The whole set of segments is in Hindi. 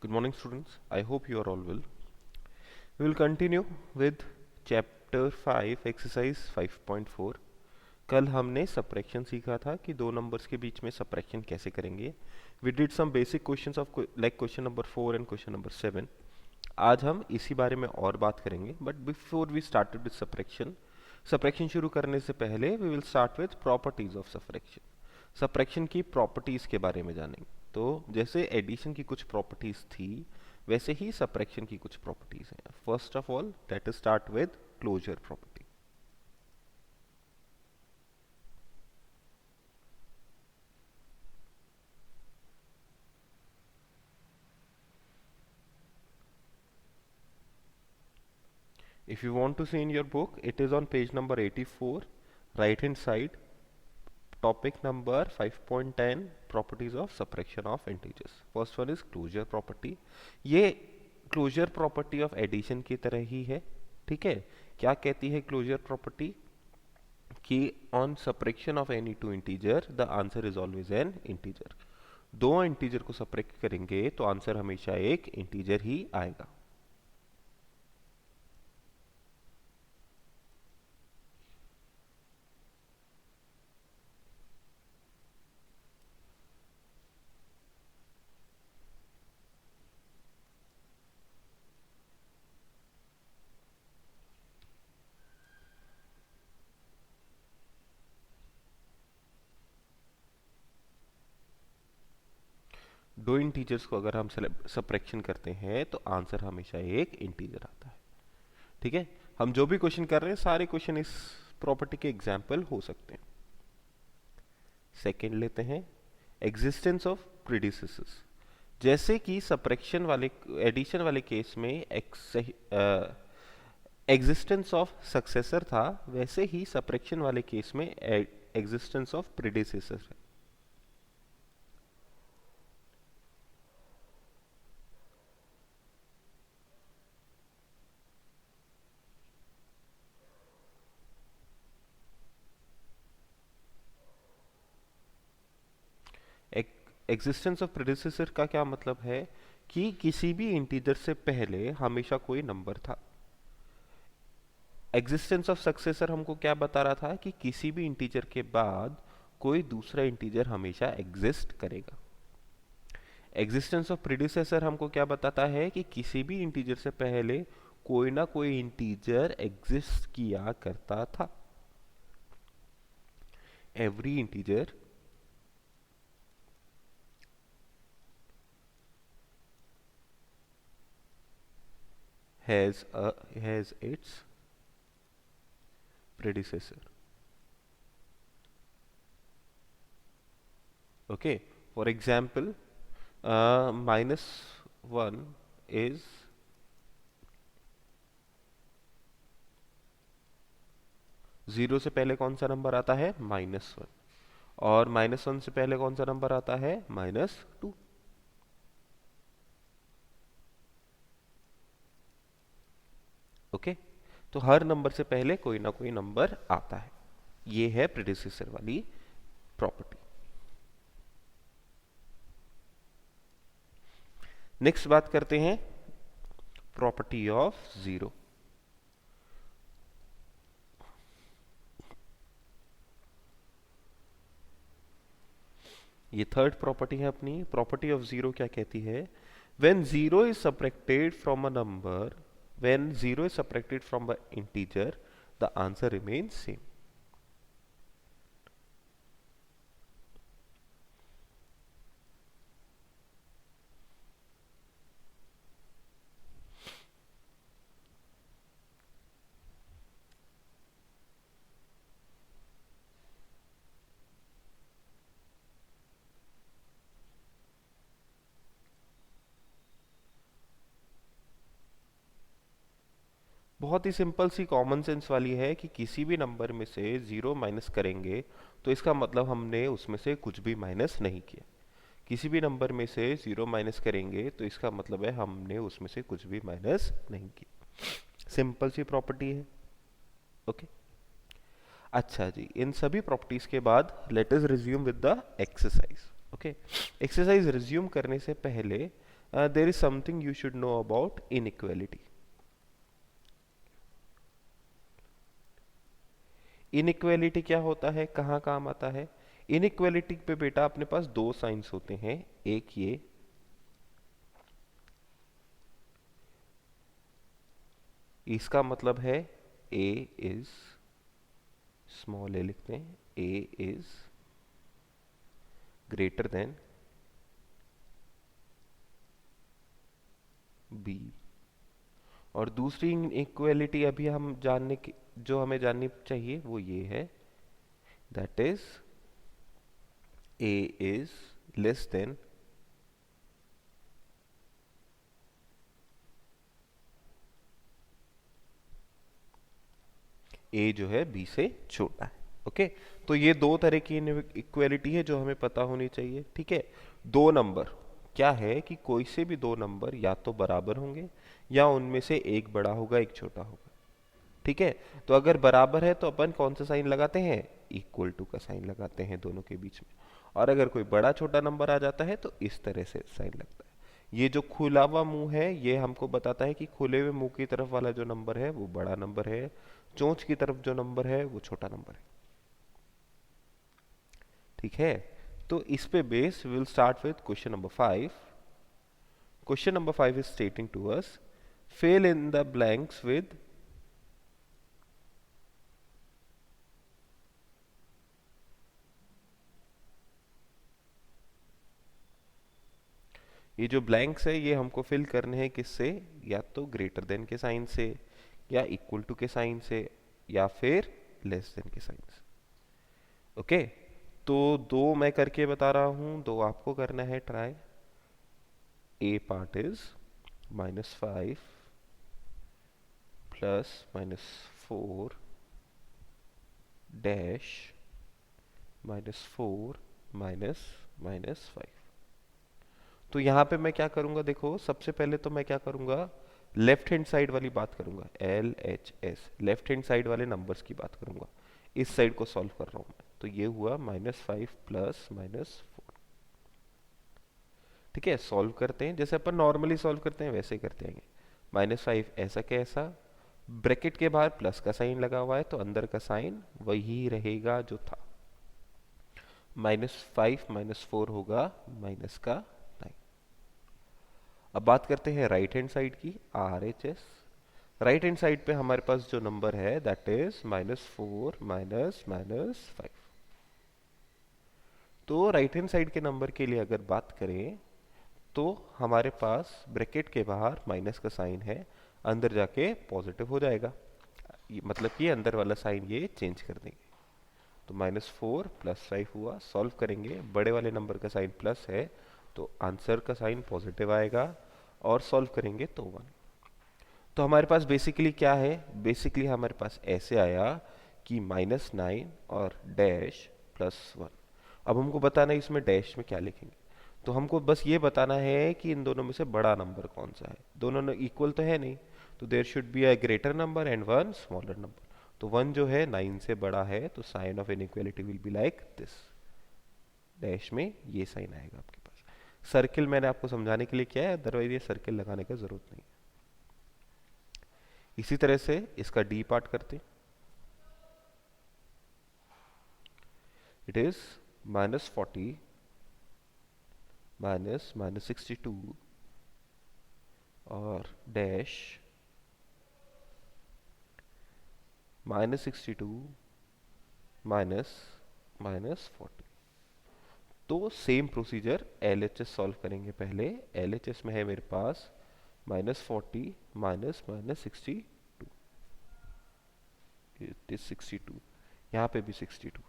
Good morning, students. I hope you are all well. We will continue with chapter 5, exercise 5.4. कल हमने सब्ट्रैक्शन सीखा था कि दो नंबर्स के बीच में सब्ट्रैक्शन कैसे करेंगे. We did some basic questions of like question number 4 and question number 7. आज हम इसी बारे में और बात करेंगे. But before we started with subtraction शुरू करने से पहले we will start with properties of subtraction. Subtraction की प्रॉपर्टीज के बारे में जानेंगे. तो जैसे एडिशन की कुछ प्रॉपर्टीज थी वैसे ही सब्ट्रैक्शन की कुछ प्रॉपर्टीज हैं. First of all let us start with closure property. If you want to see in your book, it is on page number 84, right hand side, topic number 5.10, properties of subtraction of integers. First one is closure property. ये closure property of addition की तरह ही है. ठीक है, क्या कहती है closure property? कि on subtraction of any two integer, the answer is always an integer. दो इंटीजर को सब्ट्रैक्ट करेंगे तो आंसर हमेशा एक इंटीजर ही आएगा. दो इंटीजर्स को अगर हम सब्ट्रैक्शन करते हैं तो आंसर हमेशा एक इंटीजर आता है. ठीक है, हम जो भी क्वेश्चन कर रहे हैं सारे क्वेश्चन इस प्रॉपर्टी के एग्जाम्पल हो सकते हैं. सेकेंड लेते हैं एग्जिस्टेंस ऑफ प्रीडिसेसर्स. जैसे कि सब्ट्रैक्शन वाले एडिशन वाले केस में एग्जिस्टेंस ऑफ सक्सेसर था, वैसे ही सब्ट्रैक्शन वाले केस में एग्जिस्टेंस ऑफ प्रीडिसेसर है. एग्जिस्टेंस ऑफ प्रेडिसेसर का क्या मतलब है कि किसी भी इंटीजर से पहले हमेशा कोई नंबर था. एग्जिस्टेंस ऑफ सक्सेसर हमको क्या बता रहा था कि किसी भी इंटीजर के बाद कोई दूसरा इंटीजर हमेशा एग्जिस्ट करेगा. एग्जिस्टेंस ऑफ प्रेडिसेसर हमको क्या बताता है कि किसी भी इंटीजर से पहले कोई ना कोई इंटीजर एग्जिस्ट किया करता था. Every integer has its predecessor. Okay, for example, -1 is zero से पहले कौन सा नंबर आता है? -1. और -1 से पहले कौन सा नंबर आता है? -2. ओके, तो हर नंबर से पहले कोई ना कोई नंबर आता है. ये है प्रेडिसेसर वाली प्रॉपर्टी. नेक्स्ट बात करते हैं प्रॉपर्टी ऑफ जीरो. ये थर्ड प्रॉपर्टी है अपनी. प्रॉपर्टी ऑफ जीरो क्या कहती है? When zero is subtracted from a number, when 0 is subtracted from an integer, the answer remains same. बहुत ही सिंपल सी कॉमन सेंस वाली है कि किसी भी नंबर में से जीरो माइनस करेंगे तो इसका मतलब हमने उसमें से कुछ भी माइनस नहीं किया. किसी भी नंबर में से जीरो माइनस करेंगे तो इसका मतलब है हमने उसमें से कुछ भी माइनस नहीं किया. सिंपल सी प्रॉपर्टी है. ओके, अच्छा जी, इन सभी प्रॉपर्टीज के बाद let us resume with the exercise. Okay, exercise resume करने से पहले there is something you should know about inequality. Inequality क्या होता है, कहाँ काम आता है? इनइक्वालिटी पे बेटा अपने पास दो साइंस होते हैं, एक ये, इसका मतलब है a इज, स्मॉल a लिखते हैं, a is greater than b। और दूसरी इक्वेलिटी अभी हम जानने की, जो हमें जाननी चाहिए वो ये है, that is a is less than a जो है b से छोटा है। ओके, तो ये दो तरह की इक्वेलिटी है जो हमें पता होनी चाहिए। ठीक है, दो नंबर क्या है कि कोई से भी दो नंबर या तो बराबर होंगे या उनमें से एक बड़ा होगा एक छोटा होगा। ठीक है, तो अगर बराबर है तो अपन कौन सा साइन लगाते हैं, इक्वल टू का साइन लगाते हैं दोनों के बीच में। और अगर कोई बड़ा छोटा नंबर आ जाता है तो इस तरह से साइन लगता है। ये जो खुला हुआ मुंह है ये हमको बताता है कि खुले हुए मुंह की तरफ वाला जो नंबर है वो बड़ा नंबर है, चोंच की तरफ जो नंबर है वो छोटा नंबर है। ठीक है, तो इस पे base will start with question number 5। Question number 5 is stating to us, fill in the blanks with ये जो ब्लैंक्स है ये हमको फिल करने हैं किससे, या तो ग्रेटर देन के साइन से, या इक्वल टू के साइन से, या फिर लेस देन के साइन से। ओके, तो दो मैं करके बता रहा हूं, दो आपको करना है try. A part is -5 plus -4 dash -4 -5। तो यहां पे मैं क्या करूंगा, देखो सबसे पहले तो मैं क्या करूंगा, लेफ्ट हैंड साइड वाली बात करूंगा, LHS, लेफ्ट हैंड साइड वाले नंबर्स की बात करूंगा। इस साइड को सॉल्व कर रहा हूं मैं, तो ये हुआ -5 प्लस -4। ठीक है, सॉल्व करते हैं जैसे अपन नॉर्मली सॉल्व करते हैं वैसे ही करते हैं। -5 ऐसा कैसा, ब्रैकेट के बाहर प्लस का साइन लगा हुआ है तो अंदर का साइन वही रहेगा जो था, -5 -4 होगा माइनस का 9। अब बात करते हैं राइट हैंड साइड की, RHS। राइट हैंड साइड पे हमारे पास जो नंबर है दैट इज -4 -5। तो राइट हैंड साइड के नंबर के लिए अगर बात करें तो हमारे पास ब्रैकेट के बाहर माइनस का साइन है, अंदर जाके पॉजिटिव हो जाएगा, मतलब कि अंदर वाला साइन ये चेंज कर देंगे। तो -4 +5 हुआ, सॉल्व करेंगे, बड़े वाले नंबर का साइन प्लस है तो आंसर का साइन पॉजिटिव आएगा, और सॉल्व करेंगे तो 1। तो हमारे पास बेसिकली क्या है, बेसिकली हमारे पास ऐसे आया कि -9 और डैश +1। अब हमको बताना है इसमें डैश में क्या लिखेंगे, तो हमको बस ये बताना है कि इन दोनों में से बड़ा नंबर कौन सा है। दोनों इक्वल तो है नहीं, तो there should be a greater number and one smaller number. तो 1 जो है 9 से बड़ा है, तो sign of inequality will be like this, dash में ये साइन आएगा आपके पास। सर्किल मैंने आपको समझाने के लिए किया है, अदरवाइज ये सर्किल लगाने का जरूरत नहीं। इसी तरह से इसका डी पार्ट करते, इट इज -40 -62 और डैश -62 -40। तो सेम प्रोसीजर LHS सॉल्व करेंगे। पहले LHS में है मेरे पास -40 -62, इट इज 62, यहाँ पे भी 62 है।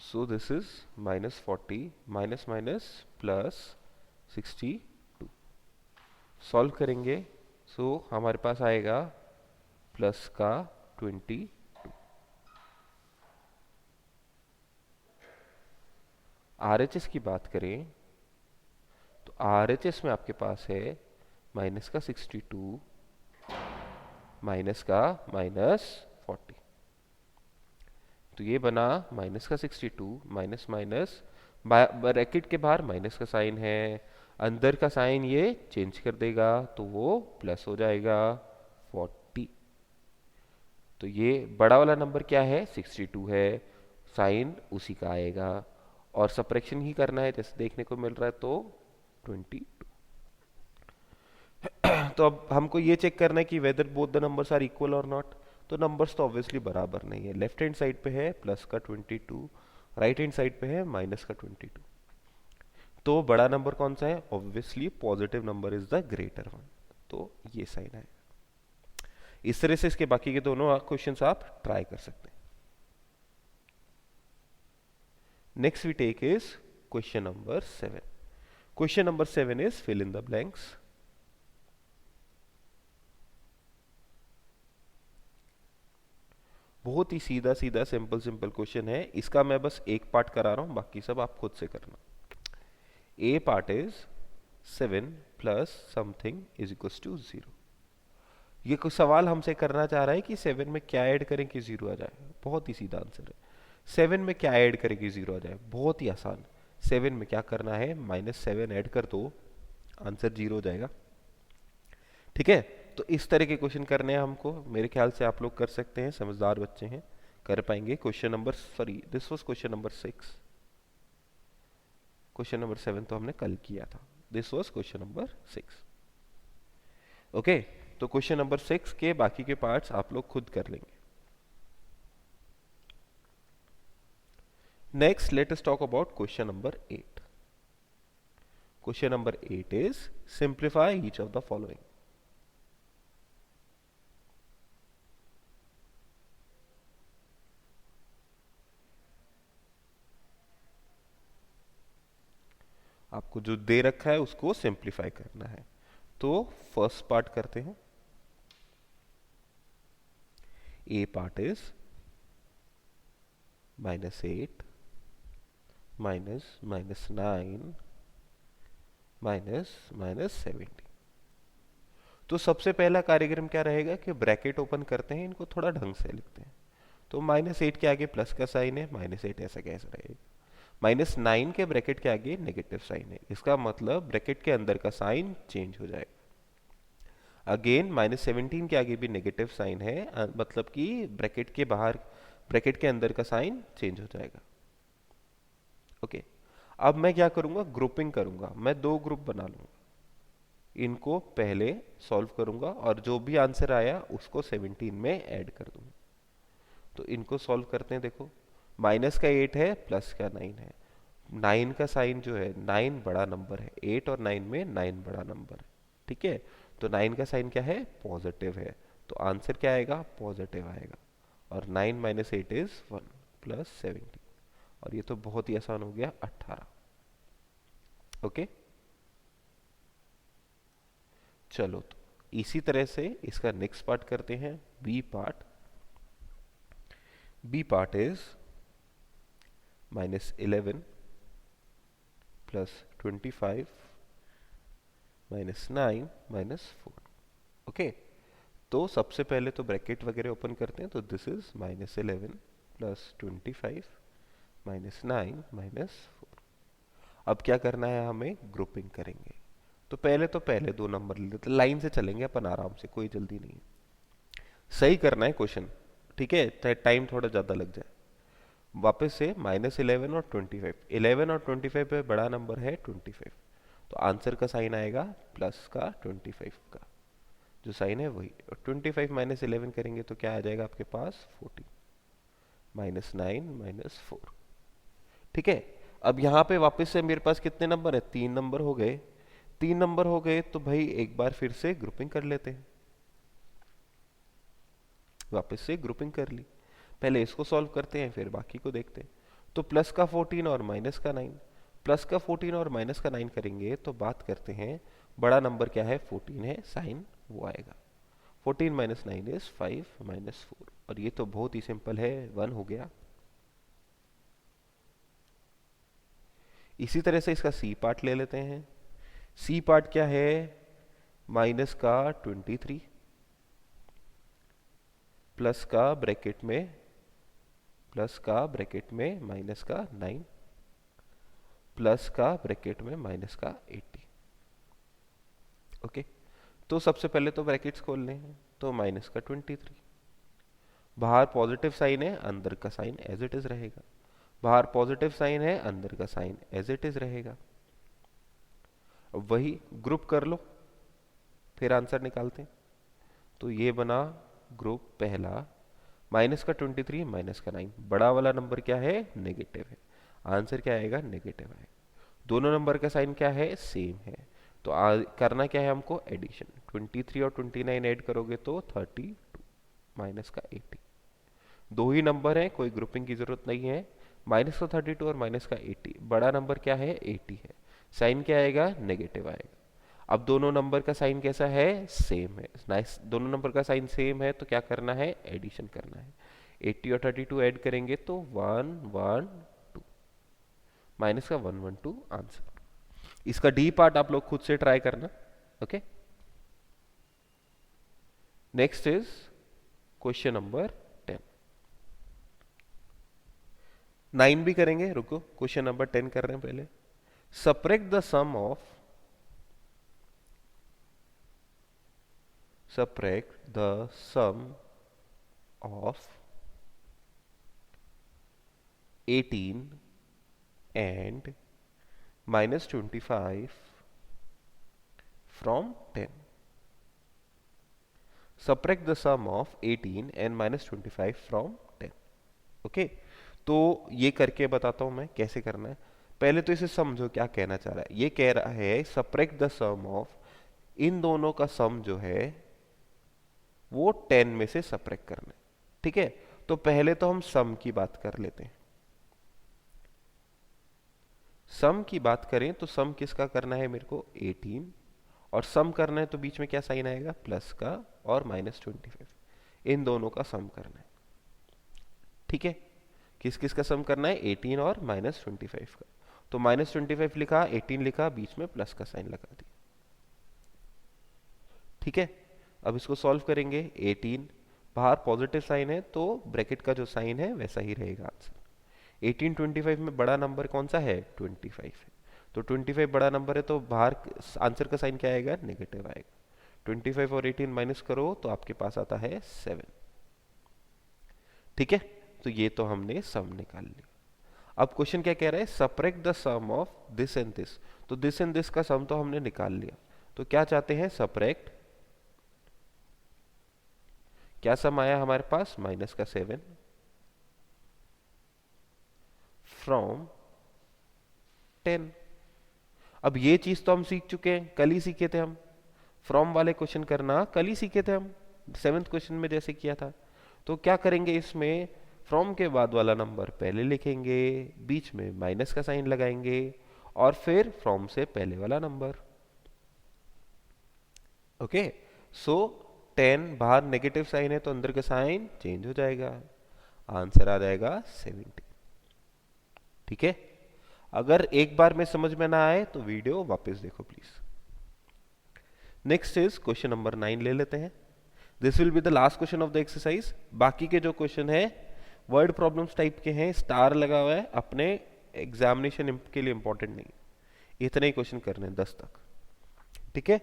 So this is -40 minus minus +62, solve करेंगे सो हमारे पास आएगा प्लस का 20। RHS की बात करें तो RHS में आपके पास है माइनस का 62 माइनस का -40। तो ये बना माइनस का 62, माइनस माइनस, ब्रैकेट के बाहर माइनस का साइन है, अंदर का साइन ये चेंज कर देगा तो वो प्लस हो जाएगा 40। तो ये बड़ा वाला नंबर क्या है, 62 है, साइन उसी का आएगा, और सब्ट्रैक्शन ही करना है जैसे देखने को मिल रहा है, तो 22। तो अब हमको ये चेक करना है कि whether both the numbers are equal और नॉट। तो नंबर्स तो ऑब्वियसली बराबर नहीं है, लेफ्ट हैंड साइड पे है प्लस का 22, राइट हैंड साइड पे है माइनस का 22। तो बड़ा नंबर कौन सा है, obviously positive number is the greater one, तो ये साइन है। इस तरह से इसके बाकी के दोनों क्वेश्चंस आप ट्राई कर सकते हैं। Next we take is question number 7। Question number 7 is fill in the blanks. बहुत ही सीधा सीधा सिंपल सिंपल क्वेश्चन है, इसका मैं बस एक पार्ट करा रहा हूं, बाकी सब आप खुद से करना। A part is 7 plus something is equal to 0। ये कुछ सवाल हमसे करना चाह रहा है कि 7 में क्या ऐड करें कि 0 आ जाए। बहुत ही सीधा आंसर है, 7 में क्या ऐड करें कि 0 आ जाए, बहुत ही आसान। 7 में क्या करना है, -7 ऐड कर दो, आंसर 0 हो जाएगा। ठीक है, तो इस तरह के क्वेश्चन करने हैं हमको, मेरे ख्याल से आप लोग कर सकते हैं, समझदार बच्चे हैं, कर पाएंगे। Question number, sorry this was question number 6, question number 7 तो हमने कल किया था, this was question number 6। Okay, तो क्वेश्चन नंबर 6 के बाकी के पार्ट्स आप लोग खुद कर लेंगे। Next let us talk about question number 8। Question number 8 is simplify each of the following. आपको जो दे रखा है उसको सिंप्लीफाई करना है। तो फर्स्ट पार्ट करते हैं। ए पार्ट इज -8 -9 -70। तो सबसे पहला कार्यक्रम क्या रहेगा कि ब्रैकेट ओपन करते हैं, इनको थोड़ा ढंग से लिखते हैं। तो -8 के आगे प्लस का साइन है, -8 ऐसा कैसे रहेगा। -9 के ब्रैकेट के आगे नेगेटिव साइन है, इसका मतलब ब्रैकेट के अंदर का साइन चेंज हो जाएगा। अगेन -17 के आगे भी नेगेटिव साइन है, मतलब कि ब्रैकेट के बाहर, ब्रैकेट के अंदर का साइन चेंज हो जाएगा। ओके, अब मैं क्या करूंगा, ग्रुपिंग करूंगा, मैं दो ग्रुप बना लूंगा, इनको पहले सॉल्व करूंगा और जो भी आंसर आया उसको 17 में ऐड कर दूंगा। तो इनको सॉल्व करते हैं। देखो, माइनस का 8 है, प्लस का 9 है, 9 का साइन जो है, 9 बड़ा नंबर है, 8 और 9 में 9 बड़ा नंबर है। ठीक है, तो 9 का साइन क्या है, पॉजिटिव है, तो आंसर क्या आएगा, पॉजिटिव आएगा। और 9 - 8 इज 1 प्लस 17, और ये तो बहुत ही आसान हो गया, 18। ओके, चलो तो इसी तरह से इसका नेक्स्ट पार्ट करते हैं, B part. B part is -11 plus 25 -9 -4। Okay, तो सबसे पहले तो ब्रैकेट वगैरह ओपन करते हैं, तो दिस इज -11 प्लस 25 -9 -4। अब क्या करना है, हमें ग्रुपिंग करेंगे। तो पहले दो नंबर ले लेते, लाइन से चलेंगे अपन आराम से, कोई जल्दी नहीं है, सही करना है क्वेश्चन। ठीक है, चाहे टाइम थोड़ा ज्यादा लग जाए। वापस से -11 और 25, 11 और 25 पे बड़ा नंबर है 25, तो आंसर का साइन आएगा प्लस का 25 का, जो साइन है वही। और 25 -11 करेंगे तो क्या आ जाएगा आपके पास, 14 -9 -4। ठीक है, अब यहाँ पे वापस से मेरे पास कितने नंबर है, 3 नंबर हो गए। 3 नंबर हो गए तो भाई एक बार फिर से ग्रुपिंग कर लेते हैं, वापस से ग्रुपिंग कर ली। पहले इसको सॉल्व करते हैं, फिर बाकी को देखते हैं। तो प्लस का 14 और माइनस का 9, प्लस का 14 और माइनस का 9 करेंगे तो बात करते हैं, बड़ा नंबर क्या है, 14 है, साइन वो आएगा। 14 - 9 इज 5 -4, और ये तो बहुत ही सिंपल है, 1 हो गया। इसी तरह से इसका सी पार्ट ले लेते हैं। सी पार्ट क्या है, माइनस का 23 प्लस का ब्रैकेट में प्लस का ब्रैकेट में माइनस का 9 प्लस का ब्रैकेट में माइनस का 80। ओके, तो सबसे पहले तो ब्रैकेट्स खोल लें, तो माइनस का 23, बाहर पॉजिटिव साइन है, अंदर का साइन एज इट इज रहेगा, बाहर पॉजिटिव साइन है, अंदर का साइन एज इट इज रहेगा। अब वही ग्रुप कर लो, फिर आंसर निकालते हैं। तो ये बना ग्रुप पहला, माइनस का 23 माइनस का 9, बड़ा वाला नंबर क्या है, नेगेटिव है, आंसर क्या आएगा, नेगेटिव आएगा। दोनों नंबर का साइन क्या है, सेम है, तो करना क्या है हमको, एडिशन। 23 और 29 ऐड करोगे तो 32 माइनस का 80। दो ही नंबर है, कोई ग्रुपिंग की जरूरत नहीं है, माइनस का 32 और माइनस का 80, बड़ा नंबर क्या है, 80 है, साइन क्या आएगा, नेगेटिव आएगा। अब दोनों नंबर का साइन कैसा है, सेम है, नाइस, दोनों नंबर का साइन सेम है, तो क्या करना है, एडिशन करना है। 80 और 32 ऐड करेंगे तो 112 माइनस का 112 आंसर। इसका डी पार्ट आप लोग खुद से ट्राई करना। Okay, next is question number 10। 9 भी करेंगे, रुको, क्वेश्चन नंबर 10 कर रहे हैं पहले। Subtract the sum of, subtract the sum of 18 and minus 25 from 10. Subtract the sum of 18 and minus 25 from 10. Okay, तो ये करके बताता हूं मैं कैसे करना है। पहले तो इसे समझो क्या कहना चाह रहा है। ये कह रहा है सब्ट्रैक्ट द सम ऑफ, इन दोनों का सम जो है वो 10 में से सब्ट्रैक्ट करना है। ठीक है, तो पहले तो हम सम की बात कर लेते हैं। सम की बात करें तो सम किसका करना है मेरे को, 18, और सम करना है तो बीच में क्या साइन आएगा, प्लस का और माइनस 25, इन दोनों का सम करना है। ठीक है, किस किस का सम करना है, 18 और माइनस 25 का। तो माइनस 25 लिखा, 18 लिखा, बीच में प्लस का साइन लगा दिया। ठीक है, अब इसको सॉल्व करेंगे। 18 बाहर पॉजिटिव साइन है तो ब्रैकेट का जो साइन है वैसा ही रहेगा आंसर। 18 25 में बड़ा नंबर कौन सा है, 25 है, तो 25 बड़ा नंबर है तो बाहर आंसर का साइन क्या आएगा, नेगेटिव आएगा। 25 और 18 माइनस करो तो आपके पास आता है 7। ठीक है, तो ये तो हमने सम निकाल लिया। अब क्वेश्चन क्या कह रहा है, subtract the sum of this and this, तो दिस एंड दिस का सम तो हमने निकाल लिया, तो क्या चाहते हैं, सब्ट्रैक्ट, क्या सम आया हमारे पास, माइनस का 7 फ्रॉम 10। अब ये चीज तो हम सीख चुके हैं, कल ही सीखे थे हम, फ्रॉम वाले क्वेश्चन करना कल ही सीखे थे हम, 7th क्वेश्चन में जैसे किया था। तो क्या करेंगे, इसमें फ्रॉम के बाद वाला नंबर पहले लिखेंगे, बीच में माइनस का साइन लगाएंगे, और फिर फ्रॉम से पहले वाला नंबर। ओके, सो 10 बाहर नेगेटिव साइन है तो अंदर का साइन चेंज हो जाएगा, आंसर आ जाएगा 70। ठीक है, अगर एक बार में समझ में ना आए तो वीडियो वापस देखो please. Next is question number 9 ले लेते हैं। This will be the last question of the exercise. बाकी के जो क्वेश्चन है वर्ड प्रॉब्लम्स टाइप के हैं, स्टार लगा हुआ है, अपने एग्जामिनेशन के लिए इंपॉर्टेंट नहीं, इतने ही क्वेश्चन करने हैं 10 तक। ठीक है,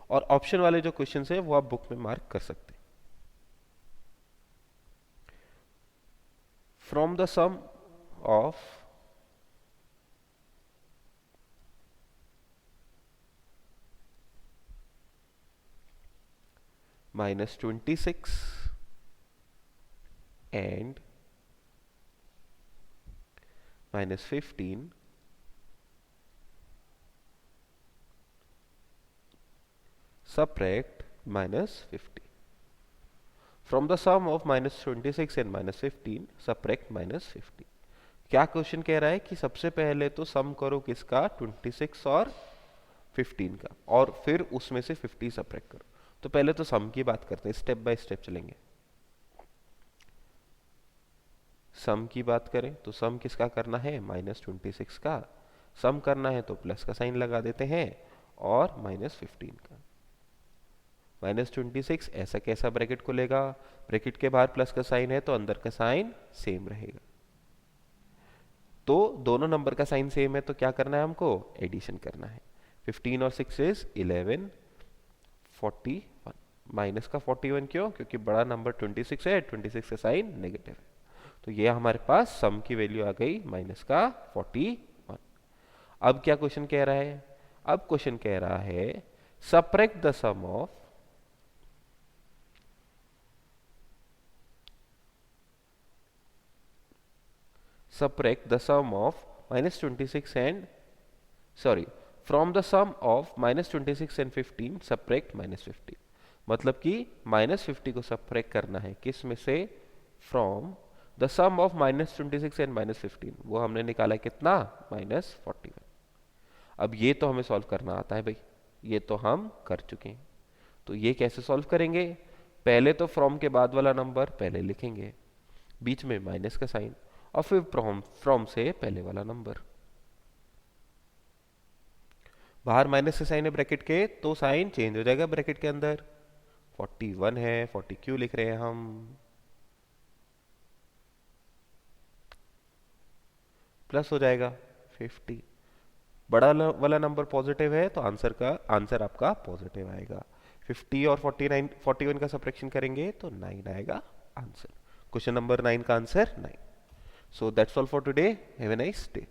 और ऑप्शन वाले जो क्वेश्चन है वो आप बुक में मार्क कर सकते हैं। From the sum of -26 and -15 subtract -50. From the sum of -26 and -15 subtract -50. क्या क्वेश्चन कह रहा है कि सबसे पहले तो सम करो किसका, 26 और 15 का, और फिर उसमें से 50 सबट्रैक्ट करो। तो पहले तो सम की बात करते हैं, स्टेप बाय स्टेप चलेंगे। सम की बात करें तो सम किसका करना है, -26 का, सम करना है तो प्लस का साइन लगा देते हैं, और -15 का। -26 ऐसा कैसा ब्रैकेट को लेगा, ब्रैकेट के बाहर प्लस का साइन है तो अंदर का साइन सेम रहेगा, तो दोनों नंबर का साइन सेम है तो क्या करना है हमको, एडिशन करना है। 15 और 6 इज 11, 41 माइनस का 41 क्यों, क्योंकि बड़ा नंबर 26 है, 26 का साइन नेगेटिव है। तो ये हमारे पास सम की वैल्यू आ गई माइनस का 41। अब क्या क्वेश्चन कह रहा है, अब क्वेश्चन कह रहा है subtract the sum of subtract the sum of minus 26 and sorry from the sum of minus 26 and 15 subtract minus 15। मतलब कि माइनस 50 को सब्ट्रैक्ट करना है किस में से, from the sum of minus 26 and minus 15, वो हमने निकाला है कितना, माइनस 41। अब ये तो हमें सॉल्व करना आता है भाई, ये तो हम कर चुके हैं। तो ये कैसे सॉल्व करेंगे, पहले तो फ्रॉम के बाद वाला नंबर पहले लिखेंगे, बीच में माइनस का साइन, और फिर फ्रॉम से पहले वाला नंबर। बाहर माइनस से साइन है ब्रैकेट के, तो साइन चेंज हो जाएगा ब्रैकेट के अंदर। 41 है, 40 क्यों लिख रहे हैं हम, प्लस हो जाएगा 50। बड़ा वाला नंबर पॉजिटिव है तो आंसर आपका पॉजिटिव आएगा। 50 और 41 का सब्ट्रैक्शन करेंगे तो 9 आएगा आंसर। क्वेश्चन नंबर 9 का answer 9। So that's all for today. Have a nice day.